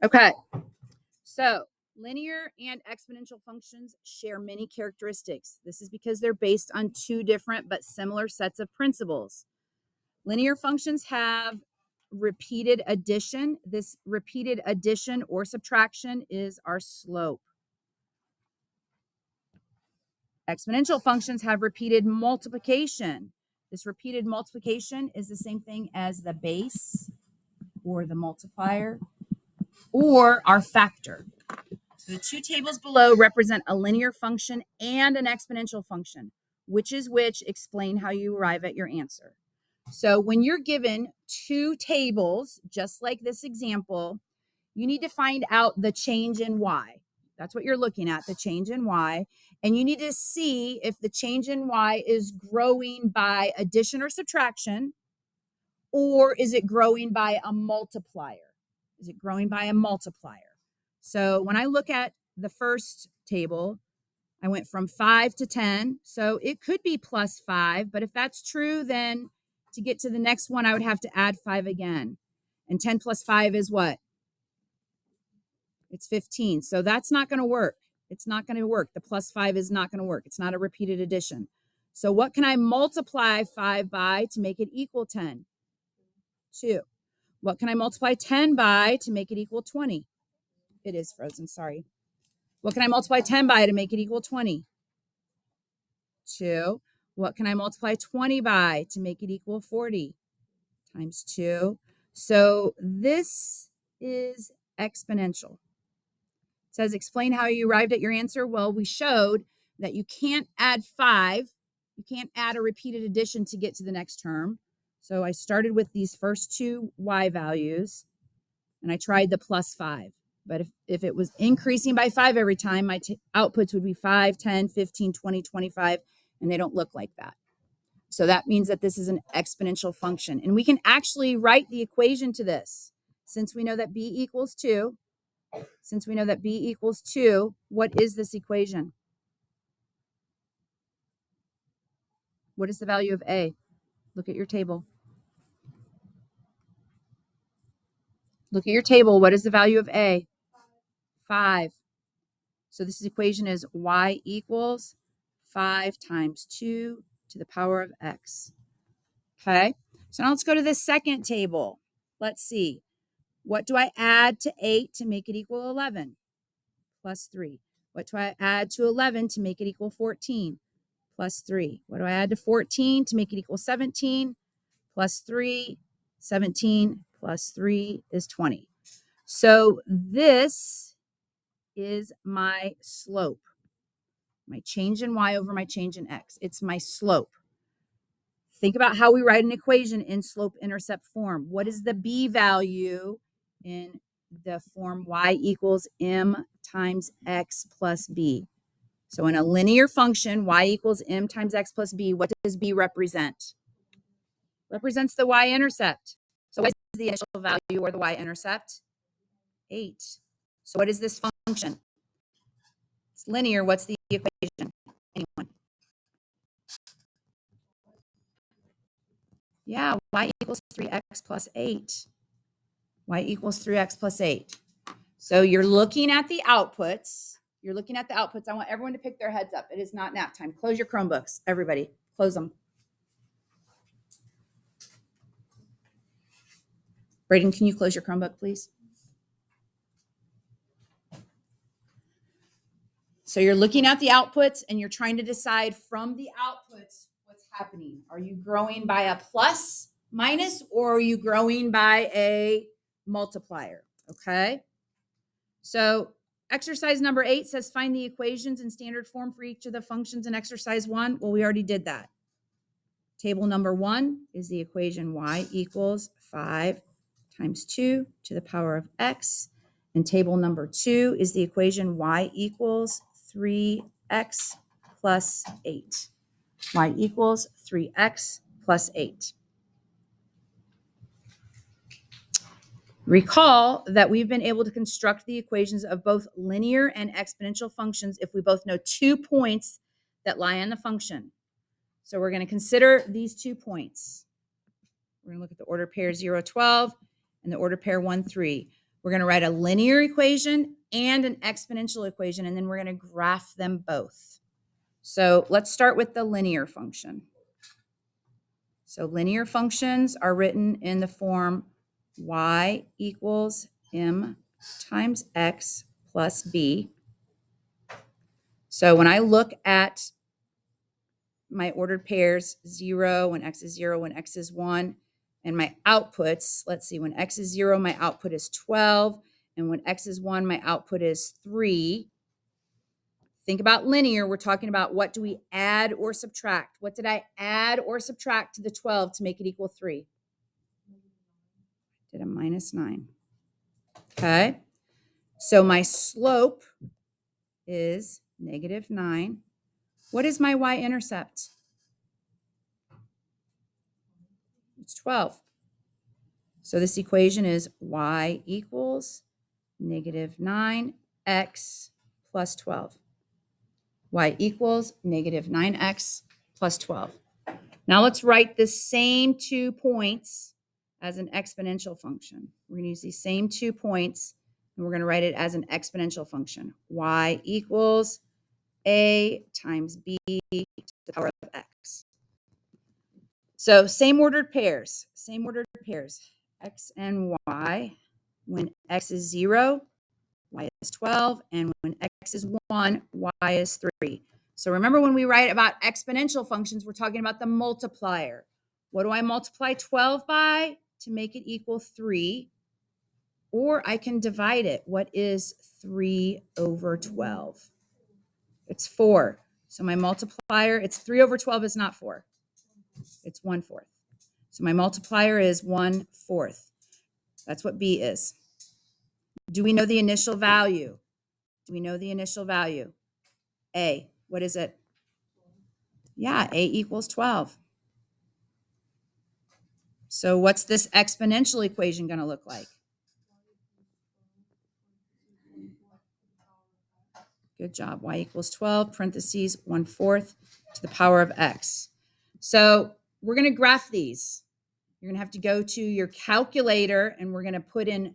Okay, so linear and exponential functions share many characteristics. This is because they're based on two different but similar sets of principles. Linear functions have repeated addition. This repeated addition or subtraction is our slope. Exponential functions have repeated multiplication. This repeated multiplication is the same thing as the base or the multiplier or our factor. So the two tables below represent a linear function and an exponential function. Which is which? Explain how you arrive at your answer. So when you're given two tables, just like this example, you need to find out the change in y. That's what you're looking at, the change in y. And you need to see if the change in y is growing by addition or subtraction, or is it growing by a multiplier? Is it growing by a multiplier? So when I look at the first table, I went from 5 to 10. So it could be plus 5. But if that's true, then to get to the next one, I would have to add 5 again. And 10 plus 5 is what? It's 15. So that's not going to work. It's not going to work. The plus 5 is not going to work. It's not a repeated addition. So what can I multiply 5 by to make it equal 10? 2. What can I multiply 10 by to make it equal 20? It is frozen, sorry. What can I multiply 10 by to make it equal 20? 2. What can I multiply 20 by to make it equal 40? Times 2. So this is exponential. It says, explain how you arrived at your answer. Well, we showed that you can't add 5. You can't add a repeated addition to get to the next term. So I started with these first two y values, and I tried the plus 5. But if it was increasing by 5 every time, my outputs would be 5, 10, 15, 20, 25, and they don't look like that. So that means that this is an exponential function. And we can actually write the equation to this. Since we know that b equals 2, what is this equation? What is the value of a? Look at your table. Look at your table. What is the value of a? 5. So this equation is y equals 5 times 2 to the power of x. Okay, so now let's go to the second table. Let's see. What do I add to 8 to make it equal 11? Plus 3. What do I add to 11 to make it equal 14? Plus 3. What do I add to 14 to make it equal 17? Plus 3. 17 plus 3 is 20. So this is my slope. My change in y over my change in x. It's my slope. Think about how we write an equation in slope-intercept form. What is the b value in the form y equals m times x plus b? So in a linear function, y equals m times x plus b, what does b represent? Represents the y-intercept. So what is the initial value or the y-intercept? 8. So what is this function? It's linear. What's the equation? Anyone? Yeah, y equals 3x plus 8. Y equals 3x plus 8. So you're looking at the outputs. I want everyone to pick their heads up. It is not nap time. Close your Chromebooks, everybody. Close them. Braden, can you close your Chromebook, please? So you're looking at the outputs and you're trying to decide from the outputs what's happening. Are you growing by a plus, minus, or are you growing by a multiplier? Okay. So exercise number 8 says find the equations in standard form for each of the functions in exercise 1. Well, we already did that. Table number 1 is the equation y equals 5 times 2 to the power of x. And table number 2 is the equation y equals 3x plus 8. Y equals 3x plus 8. Recall that we've been able to construct the equations of both linear and exponential functions if we both know 2 points that lie on the function. So we're going to consider these 2 points. We're going to look at the order pair 0, 12 and the order pair 1, 3. We're going to write a linear equation and an exponential equation, and then we're going to graph them both. So let's start with the linear function. So linear functions are written in the form y equals m times x plus b. So when I look at my ordered pairs, 0 when x is 0, when x is 1, and my outputs, let's see, when x is 0, my output is 12, and when x is 1, my output is 3. Think about linear. We're talking about what do we add or subtract? What did I add or subtract to the 12 to make it equal 3? Did a minus 9. Okay. So my slope is negative 9. What is my y-intercept? It's 12. So this equation is y equals negative 9x plus 12. Y equals negative 9x plus 12. Now let's write the same 2 points as an exponential function. We're going to use these same 2 points, and we're going to write it as an exponential function. Y equals a times b to the power of x. So same ordered pairs, x and y. When x is 0, y is 12, and when x is 1, y is 3. So remember, when we write about exponential functions, we're talking about the multiplier. What do I multiply 12 by to make it equal 3? Or I can divide it. What is 3 over 12? It's 4. So my multiplier, it's 3 over 12 is not 4. It's 1/4. So my multiplier is 1/4. That's what B is. Do we know the initial value? Do we know the initial value? A, what is it? Yeah, A equals 12. So what's this exponential equation going to look like? Good job. Y equals 12, parentheses, 1/4 to the power of x. So we're going to graph these. You're going to have to go to your calculator, and we're going to put in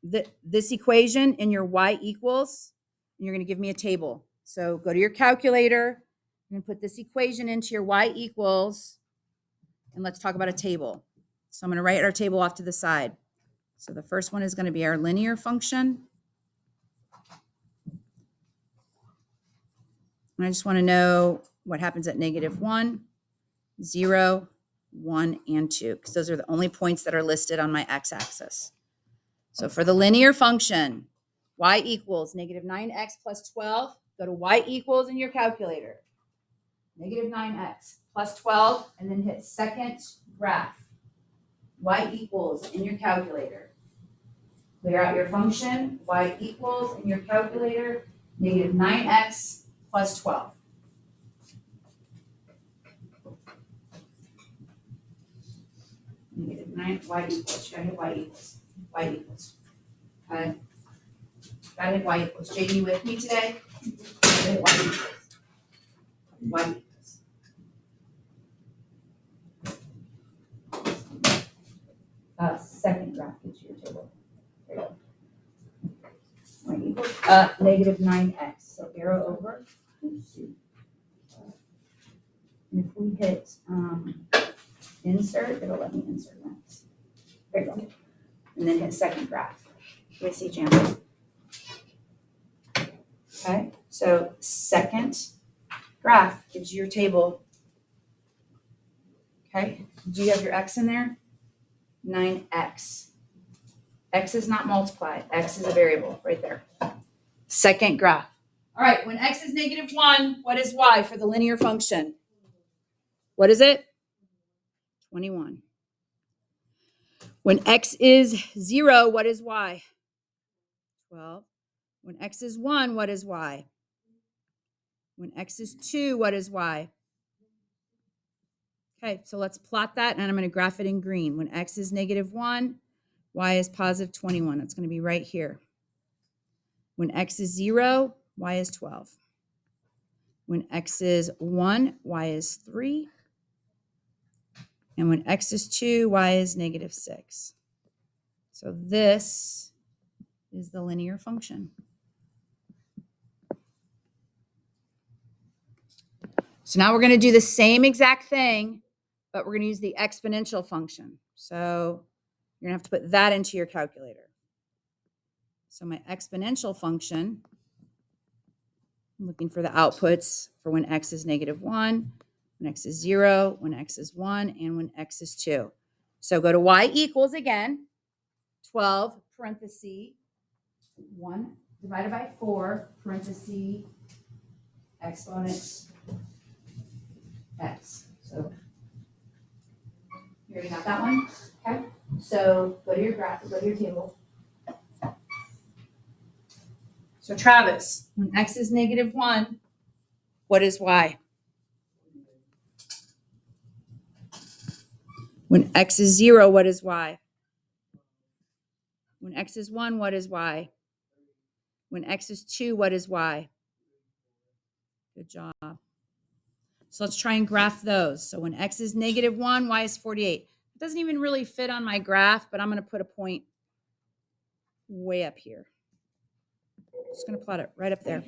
this equation in your y equals, and you're going to give me a table. So go to your calculator, you're going to put this equation into your y equals, and let's talk about a table. So I'm going to write our table off to the side. So the first one is going to be our linear function. And I just want to know what happens at -1, 0, 1, and 2, because those are the only points that are listed on my x-axis. So for the linear function, y equals negative 9x plus 12. Go to y equals in your calculator. Negative 9x plus 12, and then hit second graph. Y equals in your calculator. Clear out your function. Y equals in your calculator. Negative 9x plus 12. Negative 9, y equals. You gotta hit y equals. Y equals. Okay. Gotta hit y equals. JD with me today? Gotta hit y equals. Y equals. Second graph gets your table. There you go. Y equals negative 9x. So arrow over. Oops. And if we hit insert, it'll let me insert next. There you go. And then hit second graph. We see Jam. Okay, so second graph gives you your table. Okay, do you have your x in there? 9x. X is not multiplied. X is a variable right there. Second graph. All right, when x is -1, what is y for the linear function? What is it? 21. When x is 0, what is y? 12. When x is 1, what is y? When x is 2, what is y? Okay, so let's plot that, and I'm going to graph it in green. When x is -1, y is positive 21. That's going to be right here. When x is 0, y is 12. When x is 1, y is 3. And when x is 2, y is -6. So this is the linear function. So now we're going to do the same exact thing, but we're going to use the exponential function. So you're going to have to put that into your calculator. So my exponential function, I'm looking for the outputs for when x is -1, when x is 0, when x is 1, and when x is 2. So go to y equals again, 12 parenthesis 1 divided by 4 parenthesis exponent x. So you already got that one? Okay. So go to your graph, go to your table. So Travis, when x is -1, what is y? When x is 0, what is y? When x is 1, what is y? When x is 2, what is y? Good job. So let's try and graph those. So when x is -1, y is 48. It doesn't even really fit on my graph, but I'm going to put a point way up here. Just going to plot it right up there.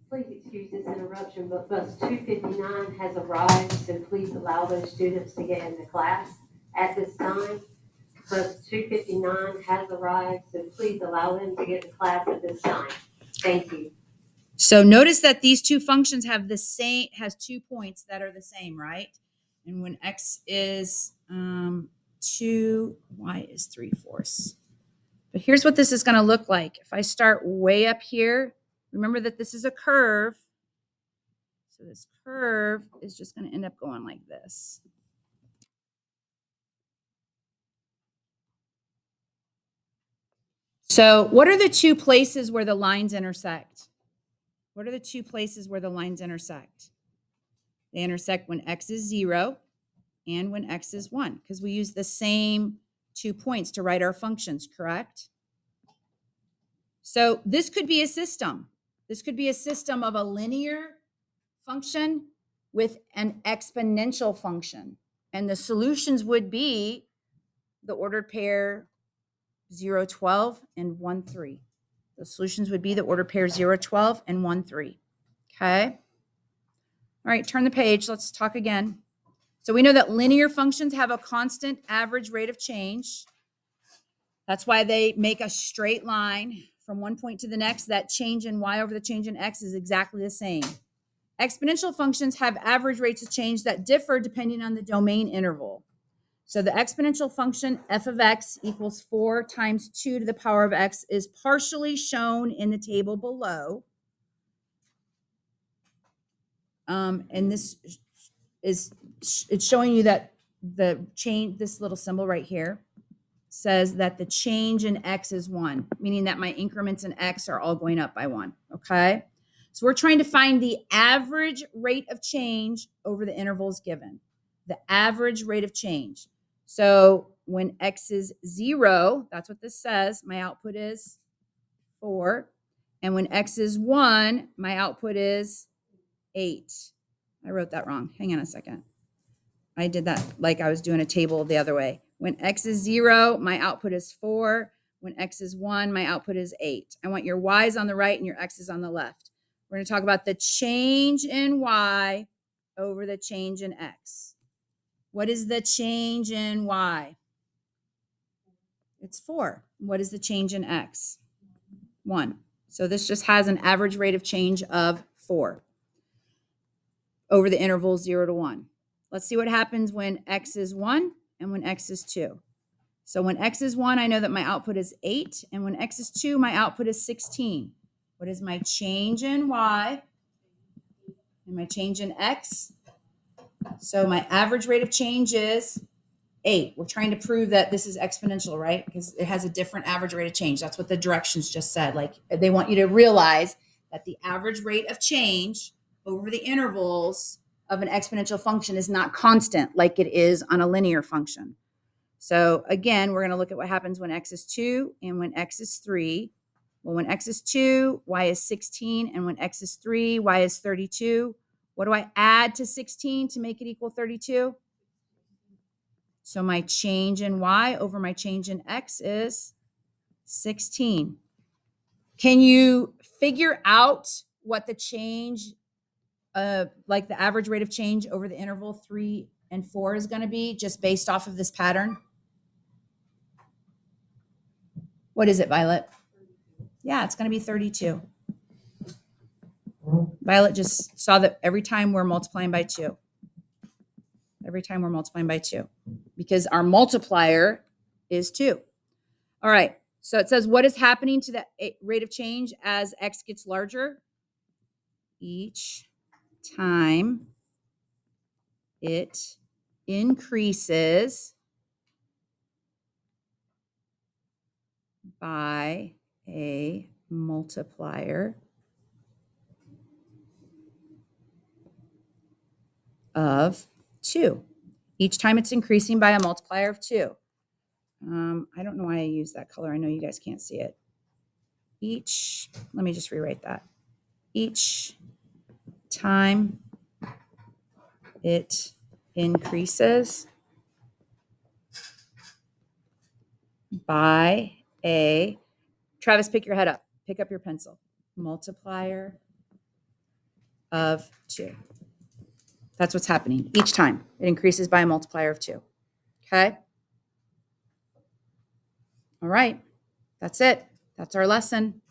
Please excuse this interruption, but bus 259 has arrived, so please allow those students to get into class at this time. Bus 259 has arrived, so please allow them to get to class at this time. Thank you. So notice that these two functions have the same, has 2 points that are the same, right? And when x is 2, y is 3/4. But here's what this is going to look like. If I start way up here, remember that this is a curve. So this curve is just going to end up going like this. So what are the two places where the lines intersect? What are the two places where the lines intersect? They intersect when x is 0 and when x is 1, because we use the same 2 points to write our functions, correct? So this could be a system. This could be a system of a linear function with an exponential function. And the solutions would be the ordered pair 0, 12 and 1, 3. The solutions would be the ordered pair 0, 12 and 1, 3. Okay. All right, turn the page. Let's talk again. So we know that linear functions have a constant average rate of change. That's why they make a straight line from one point to the next. That change in y over the change in x is exactly the same. Exponential functions have average rates of change that differ depending on the domain interval. So the exponential function f of x equals 4 times 2 to the power of x is partially shown in the table below. And this is, it's showing you that the change, this little symbol right here, says that the change in x is 1, meaning that my increments in x are all going up by 1, okay? So we're trying to find the average rate of change over the intervals given, the average rate of change. So when x is 0, that's what this says, my output is 4. And when x is 1, my output is 8. I wrote that wrong. Hang on a second. I did that like I was doing a table the other way. When x is 0, my output is 4. When x is 1, my output is 8. I want your y's on the right and your x's on the left. We're going to talk about the change in y over the change in x. What is the change in y? It's 4. What is the change in x? 1. So this just has an average rate of change of 4 over the interval 0 to 1. Let's see what happens when x is 1 and when x is 2. So when x is 1, I know that my output is 8. And when x is 2, my output is 16. What is my change in y and my change in x? So my average rate of change is 8. We're trying to prove that this is exponential, right? Because it has a different average rate of change. That's what the directions just said. Like they want you to realize that the average rate of change over the intervals of an exponential function is not constant like it is on a linear function. So again, we're going to look at what happens when x is 2 and when x is 3. Well, when x is 2, y is 16, and when x is 3, y is 32. What do I add to 16 to make it equal 32? So my change in y over my change in x is 16. Can you figure out what the change, like the average rate of change over the interval 3 and 4 is going to be just based off of this pattern? What is it, Violet? Yeah, it's going to be 32. Violet just saw that every time we're multiplying by 2. Every time we're multiplying by 2. Because our multiplier is 2. All right. So it says, what is happening to the rate of change as x gets larger? Each time it increases by a multiplier of 2. Each time it's increasing by a multiplier of 2. I don't know why I use that color. I know you guys can't see it. Let me just rewrite that. Each time it increases by a, Travis, pick your head up. Pick up your pencil. Multiplier of 2. That's what's happening. Each time it increases by a multiplier of 2. Okay? All right. That's it. That's our lesson.